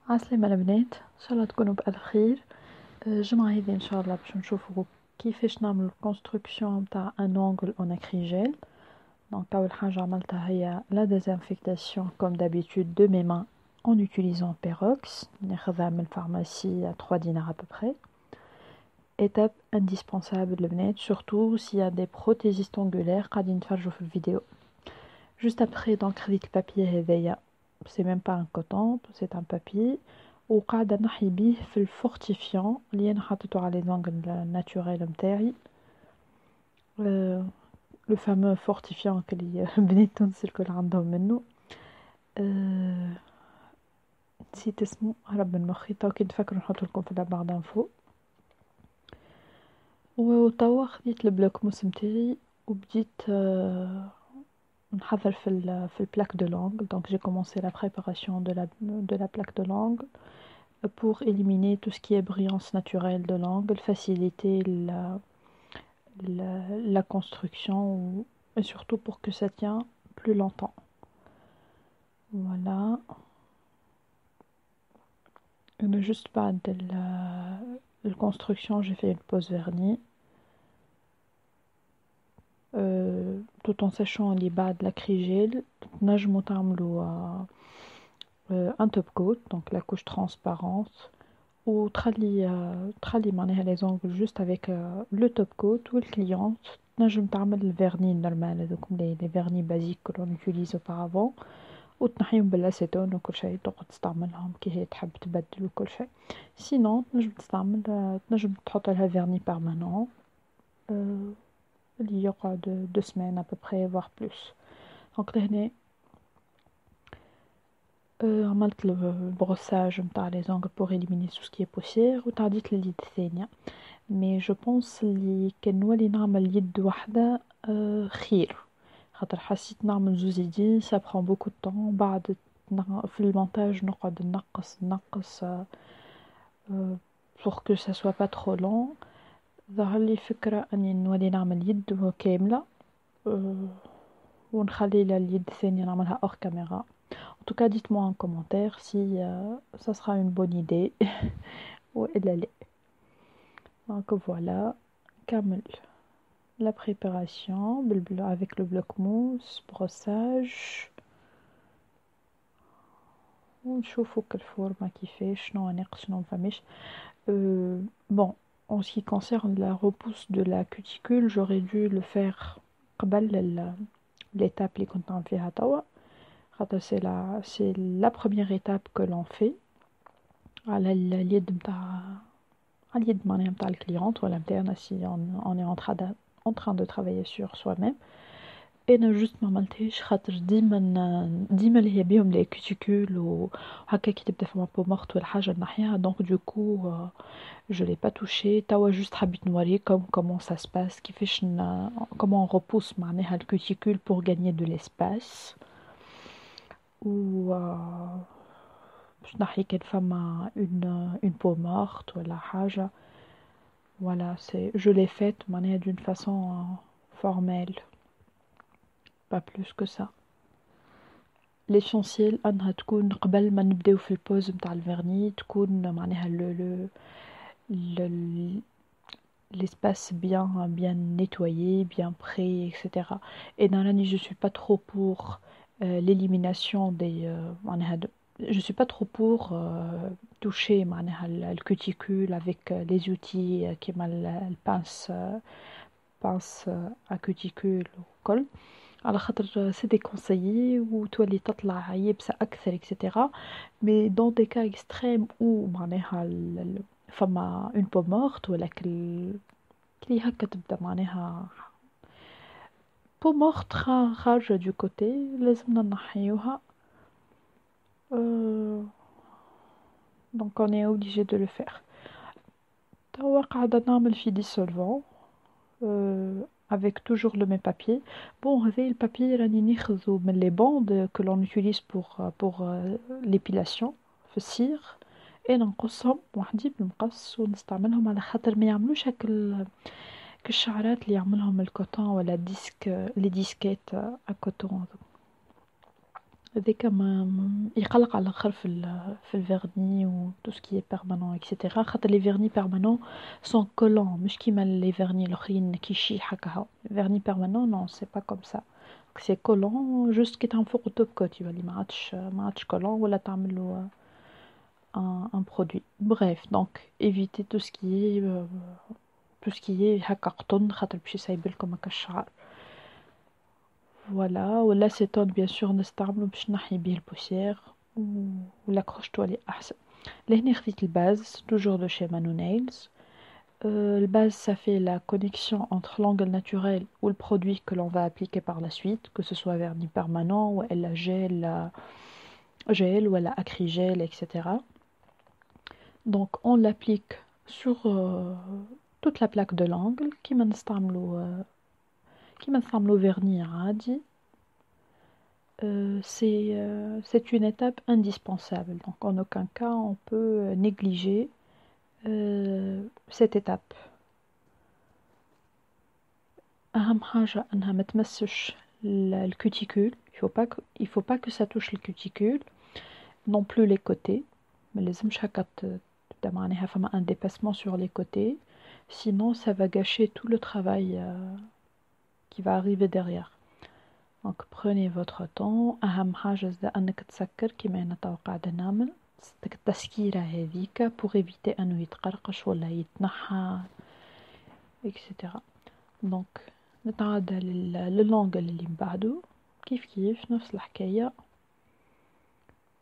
عسلامة البنات، ان شاء الله تكونوا بألف خير. الجمعة هذه ان شاء الله باش نشوفوا كيفاش نعمل الكونستركسيون متاع ان اونغل اون اكريجيل. دونك اول حاجة عملتها هي لا ديزانفيكتاسيون كوم دابيتود دو مي مان en utilisant Perox. ناخذها من الفارماسي 3 دينار à peu près. Étape indispensable البنات surtout s'il y a des prothésistes angulaires قاعدين نتفرجوا في الفيديو. Juste après donc خديت البابي هذايا، c'est même pas un coton, c'est un papier وقاعدة نحي بيه في الفورتيفيون اللي انا حطيته على زونغل ناتوريل متاعي، لو فامو فورتيفيون اللي بنات تونس الكل عندهم منه. نسيت اسمه، هرب من مخي، تو كي نتفكر نحط لكم في لابار دانفو. وتوا خديت البلوك موس متاعي وبديت نحضر في البلاك دو لونغ. Donc j'ai commencé la préparation de la plaque de l'angle pour éliminer tout ce qui est brillance naturelle de l'angle, faciliter la construction et surtout pour que ça tient plus longtemps. Voilà. Juste pas de la construction, j'ai fait une pose vernis. Tout en sachant les bas de l'acrygel, نجموا تعملوا un top coat, donc la couche transparente, ou تخلي معناها les ongles juste avec le top coat ou le cliente. نجم تعمل الفيرني normal هذوك les vernis basiques que l'on utilise auparavant وتنحيهم بالاسيتون وكل شيء، تقعد تستعملهم كي هي تحب تبدل وكل شيء. سينون تنجم تحط لها فيرني بيرمانون اللي يقعد 2 semaines à peu près voire plus. دونك لهنا عملت البروساج نتاع لي زونغل pour éliminer tout ce qui est poussière وتعديت لليد الثانية. مي جو بونس اللي كان نولي نعمل يد وحدة خير، خاطر حسيت نعمل زوز يدين ça prend beaucoup de temps. بعد في المونتاج نقعد نقص pour que ça soit pas trop long. ظهر لي فكرة اني نولي نعمل يد كاملة ونخلي اليد الثانية نعملها hors caméra. En tout cas, dites-moi en commentaire si ça sera une bonne idée ou elle est. Donc voilà, كمل la préparation avec le bloc mousse, brossage. ونشوفوا الفورمة كيفاش، شنو ناقص شنو مفهمش. Bon, en ce qui concerne la repousse de la cuticule, j'aurais dû le faire قبل l'étape اللي كنت نعمل فيها توا. C'est la première étape que l'on fait على اليد متاع معناها متاع الكليونت ولا متاعنا si on est en train de travailler sur soi-même. انا جوست ما عملتهاش خاطر ديما اللي هي بيهم لي كوتيكول وهكا كي تبدا فما بو مورت ولا حاجه نحيها. دونك دو كو je l'ai pas touché. توا جوست حبيت نوريكم comment ça se passe، كيفاش comment on repousse معناها الكوتيكول pour gagner de l'espace. و باش نحي كان فما une peau morte ولا حاجة. Voilà, je l'ai faite معناها d'une façon formelle, pas plus que ça. L'essentiel انها تكون قبل ما نبداو في البوز متاع الفيرني تكون معناها l'espace bien nettoyé, bien prêt, etc. Et dans l'année, je suis pas trop pour l'élimination des je suis pas trop pour toucher le cuticule avec les outils qui mal pince à cuticule ou col. على خاطر c'est déconseillé وتولي تطلع يابسة أكثر etc. Mais dans des cas extrêmes où معناها فما une peau morte ولا كلي هكا تبدا معناها peau morte خارجة du côté لازمنا نحيوها. Donc on est obligé de le faire. توا قاعدة نعمل في dissolvant avec toujours le même papier. Bon, هذا البابي راني ناخذو من les bandes que l'on utilise pour l'épilation في السير. انا نقصهم وحدي بالمقص ونستعملهم على خاطر ما يعملوش هاك الشعرات اللي يعملهم الكوتون ولا ديسك لي ديسكات كوتون. هذاك يقلق على الاخر في الفيرني و tout ce qui est permanent etc. خاطر لي فيرني permanent sont collants مش كيما لي فيرني الاخرين كيشيح هكا. فيرني permanent non c'est pas comme ça. c'est collant juste كي تنفوق التوب كوت يولي ما عادش collant ولا تعملوا un produit. Bref, donc évitez tout ce qui est هكا قطن خاطر باش يسيبلكم هكا الشعر. فوالا. والاسيتون بيان سور نستعملو باش نحي بيه البوسيير ولا كروش تولي احسن. لهنا خديت الباز توجور دو chez Manu Nails. Le base ça fait la connexion entre l'angle naturel ou le produit que l'on va appliquer par la suite, que ce soit vernis permanent ou la gel ou la acrygel etc. Donc on l'applique sur toute la plaque de l'angle كيما نستعملو vernis عادي. C'est une étape indispensable, donc en aucun cas on peut négliger cette étape. أهم حاجة أنها ما تمسش الكوتيكول. il faut pas que ça touche le cuticule, non plus les côtés. ما لازمش هكا تبدا معناها فما un dépassement sur les côtés, sinon ça va gâcher tout le travail qui va arriver derrière. Donc prenez votre temps. أهم حاجة زدا أنك تسكر كيما أنا توا قاعدة نعمل التسكيرة هذيك pour éviter أنه يتقرقش ولا يتنحى etc. Donc نتعدى للونجل اللي من بعده كيف نفس الحكاية.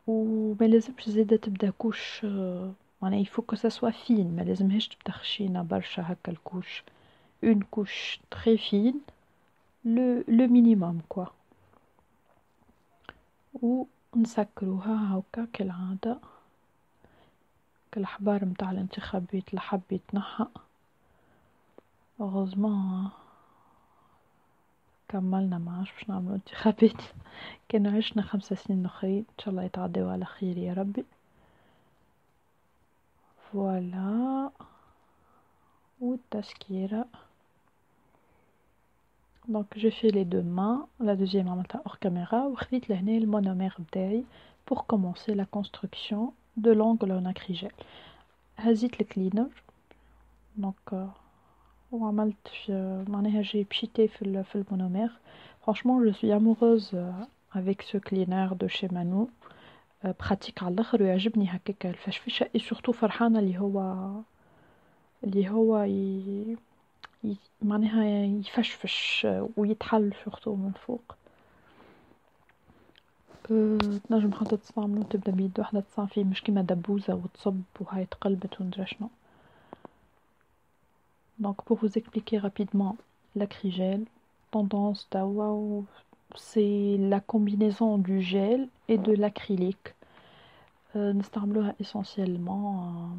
وما لازمش زادا تبدا كوش معناها il faut que ça soit fine. ما لازمهاش تبدا خشينة برشا هكا الكوش. une couche très fine, le minimum quoi. ونسكروها هكا كالعادة كالأحبار متاع الانتخابات لحب يتنحى. heureusement كملنا ما عادش باش نعملو انتخابات. كان عشنا 5 سنين اخرين ان شاء الله يتعداو على خير يا ربي. فوالا. والتسكيرة donc j'ai fait les deux mains. la deuxième عملتها hors caméra وخديت لهنا المونومير بتاعي pour commencer la construction de l'angle en acrygel. هزيت الكلينر donc وعملت معناها جي بشيتي في المونومير. franchement je suis amoureuse avec ce cleaner de chez Manu. pratique على الاخر ويعجبني هكاك الفشفشه et surtout فرحانه اللي هو معناها يفشفش ويتحل surtout من فوق. تنجم حتى تستعملو تبدا بيد واحدة تصنع فيه مش كيما دبوزة وتصب وهاي تقلبت وندرا شنو. Donc pour vous expliquer rapidement l'acrygel, tendance توا c'est la combinaison du gel et de l'acrylique. نستعملوها essentiellement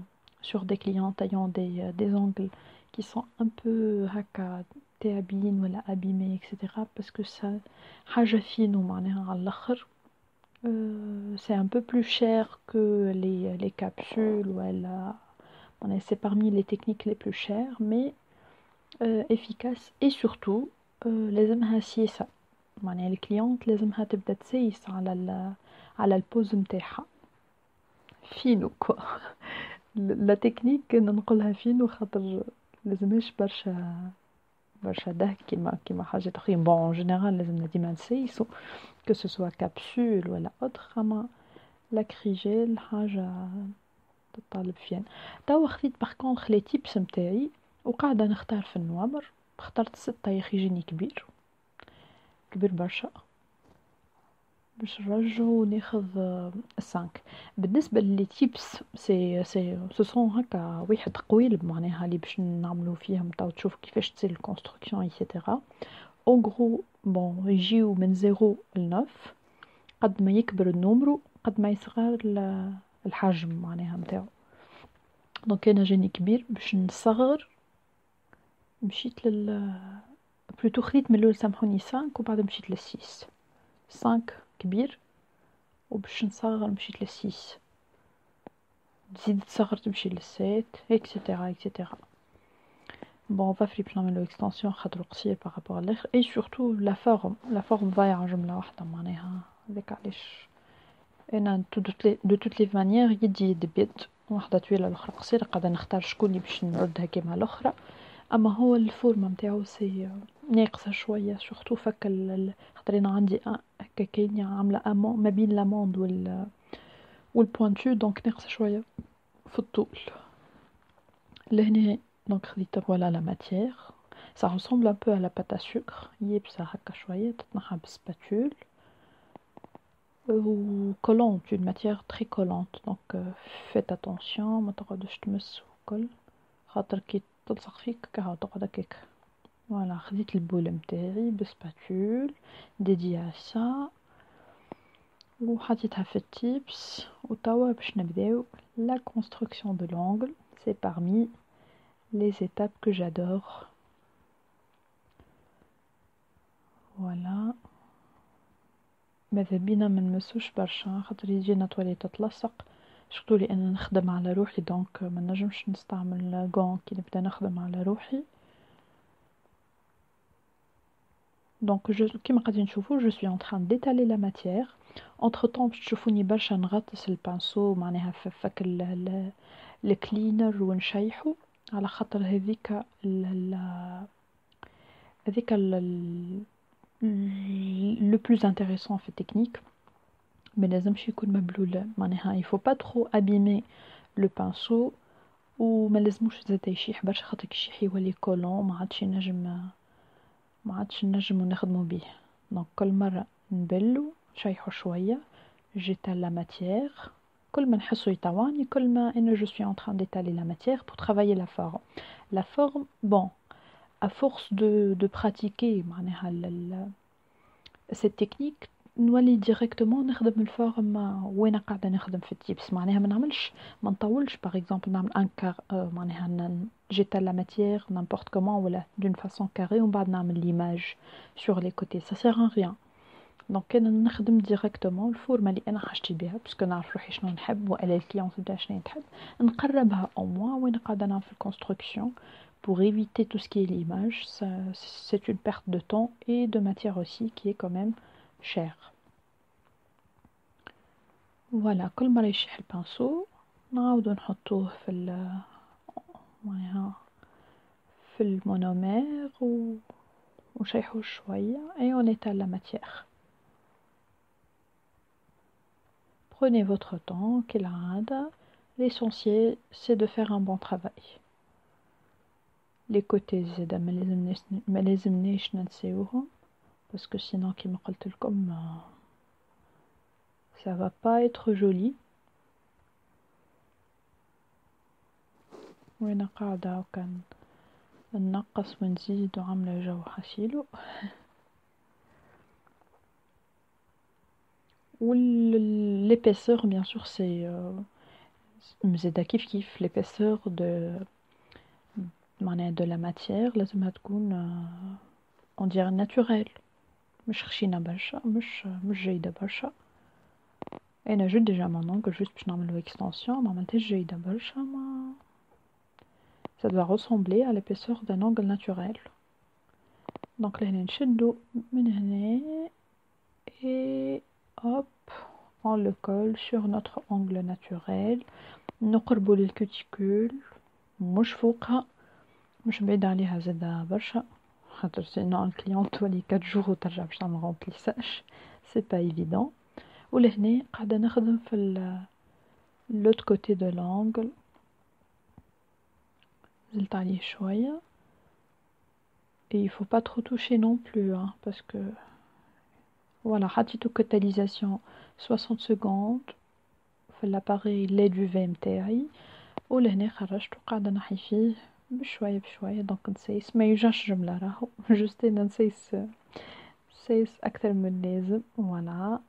sur des clients ayant des angles qui sont un peu هكا تابين ولا abîmés etc. parce que ça حاجة فينو معناها على الآخر. c'est un peu plus cher que les capsules ولا c'est parmi les techniques les plus chères mais efficace et surtout لازمها سياسة. معناها الكليونت لازمها تبدا تسيس على البوز متاعها فينو كوا. لا تكنيك نقولها فينو خاطر لازمهاش برشا دهك كيما حاجات اخرين. بون ان جينيرال لازمنا ديما نسيسو que ce soit capsule ولا autre. اما لاكريجيل حاجه تطالب فين. توا خديت باغ كونطخ لي تيبس نتاعي وقاعده نختار في النوامر. اخترت 6 يا اخي يجيني كبير برشا باش نرجعو ناخذ 5. بالنسبه للي تيبس سي سون هكا واحد قويل معناها اللي باش نعملو فيهم تاو تشوف كيفاش تصير الكونستركسيون ايتترا. اون غرو بون يجيو من 0 ل 9. قد ما يكبر النمرو قد ما يصغر الحجم معناها نتاعو. دونك انا جاني كبير باش نصغر مشيت بلوتو خديت من الاول سامحوني 5 وبعد مشيت ل 6. 5 كبير وباش نصغر مشيت ل 6 تزيد تصغر تمشي ل 7 اكسيتيرا اكسيتيرا. بون فافري باش نعملو اكستنسيون خاطر قصير باغابور على الاخر. اي سورتو لا فورم ضايعه جمله واحده معناها هذاك علاش انا دو توت لي مانيير يدي يدبد واحده طويله الاخرى قصيره، قاعده نختار شكون اللي باش نردها كيما الاخرى. اما هو الفورمه نتاعو سي ناقصه شويه، سورتو فك خاطر انا عندي هكا كاين عامله ما بين لاموند والبوانتو، دونك ناقصه شويه في الطول لهنا. دونك خديت فوالا لا ماتيير، ça ressemble un peu à la pâte à sucre، يابسه هكا شويه تطنحها بالسباتول ou collante، une matière très collante، donc faites attention ما تقعدوش تمس وكل، خاطر كي تلصق فيك كهو تقعد هكاك. فوالا خديت البول متاعي بسباتول ديدياسا وحطيتها في التيبس، وتوا باش نبداو la construction de l'ongle. C'est parmi les étapes que j'adore. Voilà. ماذا بينا ما نمسوش برشا خاطر يجينا توالي تتلصق، شفتو لي انا نخدم على روحي، دونك ما نجمش نستعمل غون كي نبدا نخدم على روحي. دونك كيما قاعدين نشوفوا جو سوي ان تران ديتالي لا ماتيير. entre temps باش تشوفوني برشا نغطس البانسو معناها فك الكلينر ونشيحو، على خاطر هذيك هذيك لو بلوز انتريسون في التكنيك. ما لازمش يكون مبلول معناها يفو با ترو ابيمي لو بانسو، وما لازموش زاد يشيح برشا خاطر كي يشيح يولي كولون ما عادش نجمو نخدمو بيه. دونك كل مره نبلو نشيحو شويه جيتال لا ماتيير، كل ما نحسو يطواني كل ما انا جو سوي ان تران ديتالي لا ماتيير pour travailler la forme bon à force de pratiquer معناها cette technique نولي ديريكتومون نخدم الفورم وين قاعده نخدم في التيبس، معناها ما نطولش باغ اكزومبل نعمل ان كار معناها جيتال لا ماتيير نيمبورت كومون ولا دون فاسون كاري ومن بعد نعمل ليماج سور لي كوتي، سا سير ان ريان. دونك انا نخدم ديريكتومون الفورمه اللي انا حاجتي بها باسكو نعرف روحي شنو نحب والا الكليون تبدا شنو تحب، نقربها او موان وين قاعده نعمل في الكونستركسيون pour éviter tout ce qui est l'image. C'est une perte de temps et de matière aussi qui est quand même chère. Voilà, كل مرة يشيح البانسو نعاودو نحطوه في المونومير ونشيحوه شوية et on étale la matière. Prenez votre temps كالعادة. L'essentiel c'est de faire un bon travail. Les côtés زادا ما لازمناش ننساوهم باسكو sinon كيما قلت لكم ça va pas être joli. وين قاعدة وكان ننقص ونزيد وعاملة جو حسيلو. l'épaisseur bien sûr c'est مزيدا كيف l'épaisseur معناها de la matière لازمها تكون on dirait naturel، مش خشينة برشا مش جيدة برشا. انا جو ديجا mon ongle juste باش نعملو extension ما عملتهاش جيدة برشا، ما ça doit ressembler à l'épaisseur d'un ongle naturel. donc لهنا نشدو من هنا et hop on le colle sur notre ongle naturel. نقربو للكوتيكول مش فوقها مش بعيد عليها زادا برشا خاطر سينو الكليون تولي 4 جور وترجع باش تعمل رومبليساج سي با ايفيدون. ولهنا قاعده نخدم في لوت كوتي دو لونغل، زلت عليه شويه et il faut pas trop toucher non plus hein, parce que voilà حطيتو كتاليزاسيون 60 secondes في الاباري LED UV متاعي، ولهنا خرجت وقاعده نحي فيه بشويه بشويه. دونك نسيس ما يوجعش جمله راهو جوست انا نسيس اكثر من اللازم. فوالا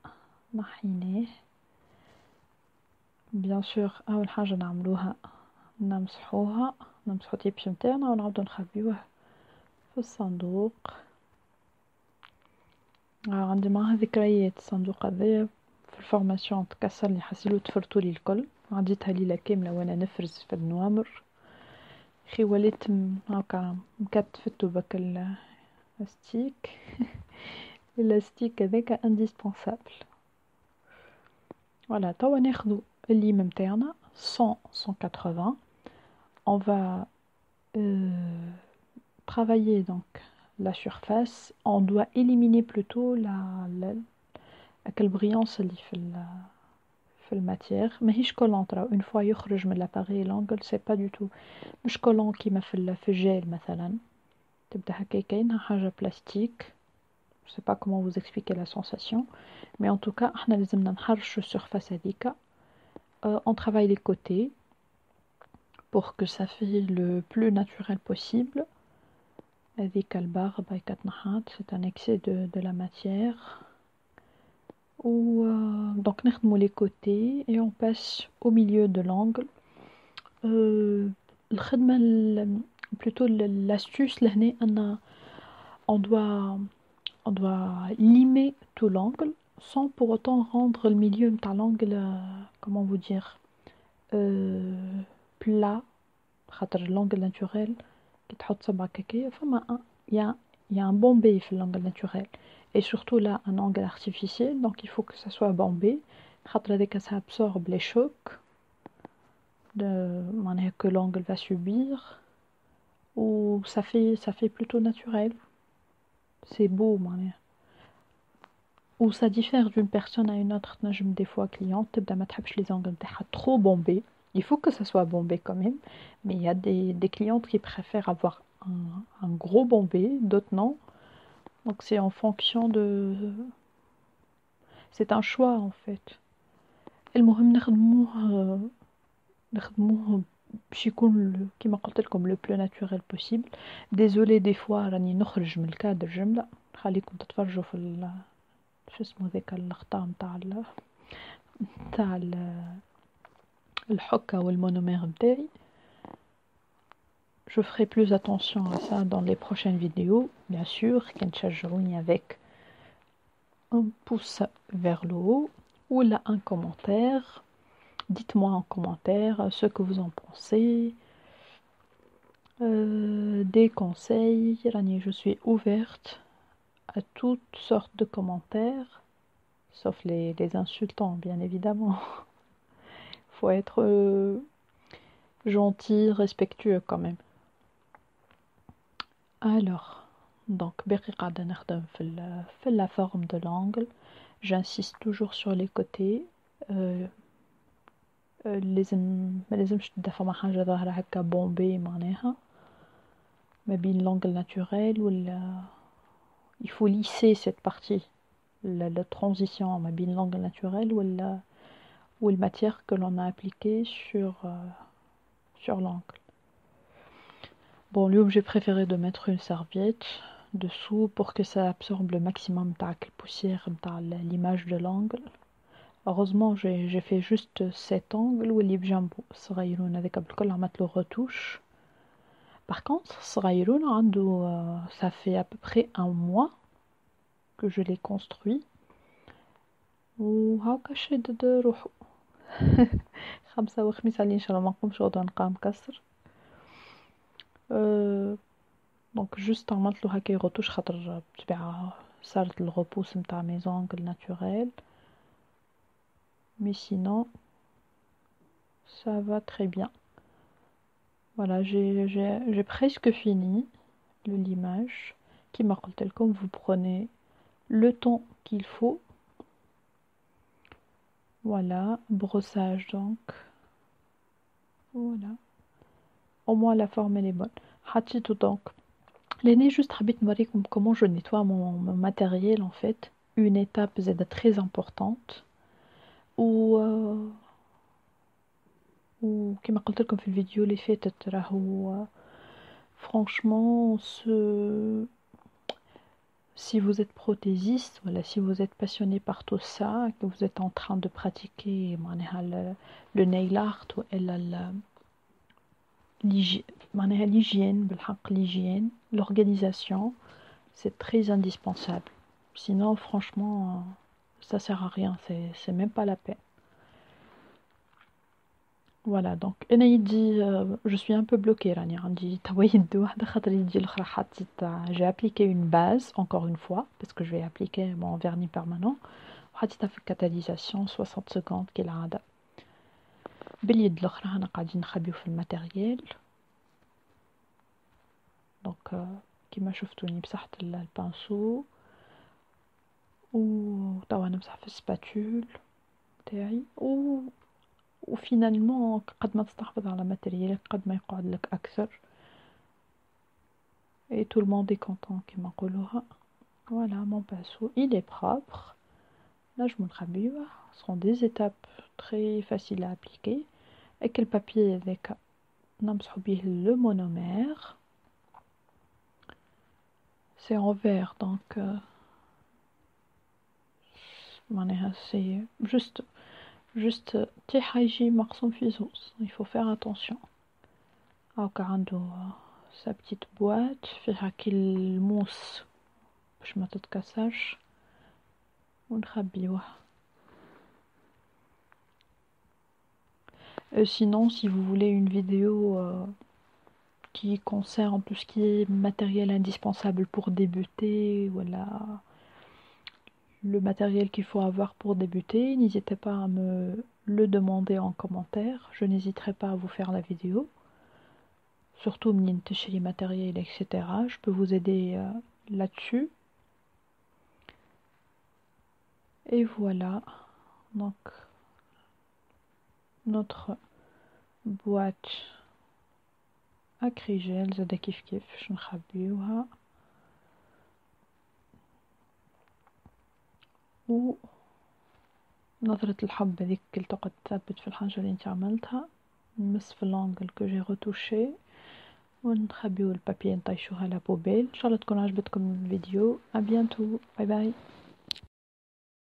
نحيناه بيان سور. اول حاجه نعملوها نمسحو التيبس نتاعنا ونعاودو نخبيوه في الصندوق. عندي معاه ذكريات الصندوق هذايا في الفورماسيون تكسر لي حسيلو تفرطولي الكل، عديتها ليله كامله وانا نفرز في النوامر خي وليت هاكا مكتفتو بك الاستيك الاستيك هذاك انديسبونسابل. Voilà, توا ناخدو الليم متاعنا 100 180. On va travailler donc la surface. On doit éliminer plutôt la brillance اللي في الماتير. ماهيش collante. Une fois يخرج من l'appareil l'angle c'est pas du tout مش collant كيما في الجيل مثلا. تبدا هكا كاينها حاجة بلاستيك. Je sais pas comment vous expliquer la sensation, mais en tout cas احنا لازمنا نحرشوا السيرفاس هذيك. On travaille les côtés pour que ça fait le plus naturel possible. هذيك الباربة كتنحط, c'est un excès de la matière. Ou donc نخدموا les côtés et on passe au milieu de l'angle. الخدمة plutôt l'astuce لهنا أن on doit limer tout l'angle sans pour autant rendre le milieu de l'angle, comment vous dire, plat. L'angle naturel, il y a un bombé dans l'angle naturel. Et surtout là, un angle artificiel, donc il faut que ça soit bombé. Ça absorbe les chocs que l'angle va subir. Ou ça fait plutôt naturel. C'est beau. Ou ça diffère d'une personne à une autre. Des fois, cliente, les angles trop bombés. Il faut que ça soit bombé quand même, mais il y a des clientes qui préfèrent avoir un gros bombé, d'autres non. Donc c'est en fonction de... C'est un choix en fait. المهم نخدموه باش يكون كيما قلت لكم le plus naturel possible. Désolé des fois راني نخرج من الكادر جملة. خليكم تتفرجوا في شو اسمه ذاك الخطا نتاع الحكة والمونومير بتاعي. Je ferai plus attention à ça dans les prochaines vidéos, bien sûr. كنتشجعوني avec un pouce vers le haut ou là un commentaire. Dites-moi en commentaire ce que vous en pensez. Des conseils. Je suis ouverte à toutes sortes de commentaires, sauf les insultants, bien évidemment. Faut être gentil, respectueux quand même. Alors, donc, la forme de l'angle. J'insiste toujours sur les côtés. ما لازمش تدفع حاجة ظاهرة هكا بومبي معناها ما بين l'angle naturel ولا il faut lisser cette partie, la transition ما بين l'angle naturel ou la matière que l'on a appliquée sur l'angle. Bon, lui j'ai préféré de mettre une serviette dessous pour que ça absorbe le maximum de poussière dans l'image de l'angle. Heureusement j'ai fait juste cet angle où اللي بجنبه صغيرون هذاك بالكل عملت له retouche. Par contre صغيرون عنده ça fait à peu près un mois que je l'ai construit وهاكا شدد روحو. خمسة وخميس علي ان شاء الله ما نقومش غدوة نلقاه مكسر. دونك جوست عملت له هكا retouche خاطر بطبيعة صارت الغبوس نتاع mes ongles naturels. Mais sinon, ça va très bien. Voilà, j'ai presque fini le limage. Qui m'a dit comme vous prenez le temps qu'il faut. Voilà, brossage donc. Voilà. Au moins la forme elle est bonne. Hatitou donc. L'aîné juste habite comme comment je nettoie mon matériel en fait. Une étape très importante. Ou كما قلت لكم في الفيديو اللي فاتت راهو franchement si vous êtes prothésiste, voilà, si vous êtes passionné par tout ça, que vous êtes en train de pratiquer le nail art ou l'hygiène, l'organisation, c'est très indispensable. Sinon franchement ça sert à rien, c'est même pas la peine. Voilà, donc je suis un peu bloquée. J'ai appliqué une base, encore une fois, parce que je vais appliquer mon vernis permanent. حطيتها في الكاتاليزاسيون 60 سكوند كالعادة. باليد الاخرى هنا قاعدين نخبيو في الماتيريال. دونك كيما شفتوني مسحت البانسو و توا نمسح في السباتول تاعي وفينالمون قد ما تستحفظ على ماتيريال قد ما يقعد لك اكثر et tout le monde est content كيما نقولوها. Voilà, mon pinceau il est propre. نجمو نخبيوه. Ce sont des étapes très faciles à appliquer. avec le papier هذاك نمسحو بيه le monomère. C'est en vert donc معناها c'est juste تاعها يجي مقسوم في زوز. il faut faire attention. هاكا عنده sa petite boîte فيها كي الموس باش ما تتكسرش ونخبيوه. Sinon si vous voulez une vidéo qui concerne tout ce qui est matériel indispensable pour débuter, voilà, le matériel qu'il faut avoir pour débuter, n'hésitez pas à me le demander en commentaire, je n'hésiterai pas à vous faire la vidéo. Surtout منين تشري matériel, etc. Je peux vous aider là-dessus. Et voilà, donc notre boîte أكريجيل زادا كيف باش نخبيوها. و نظرة الحب هذيك اللي تقعد تثبت في الحاجة اللي انت عملتها نمس في اللونجل كو جي روتوشي ونخبيو البابي نطيشوها لا بوبيل. ان شاء الله تكون عجبتكم الفيديو. ابيانتو، باي باي.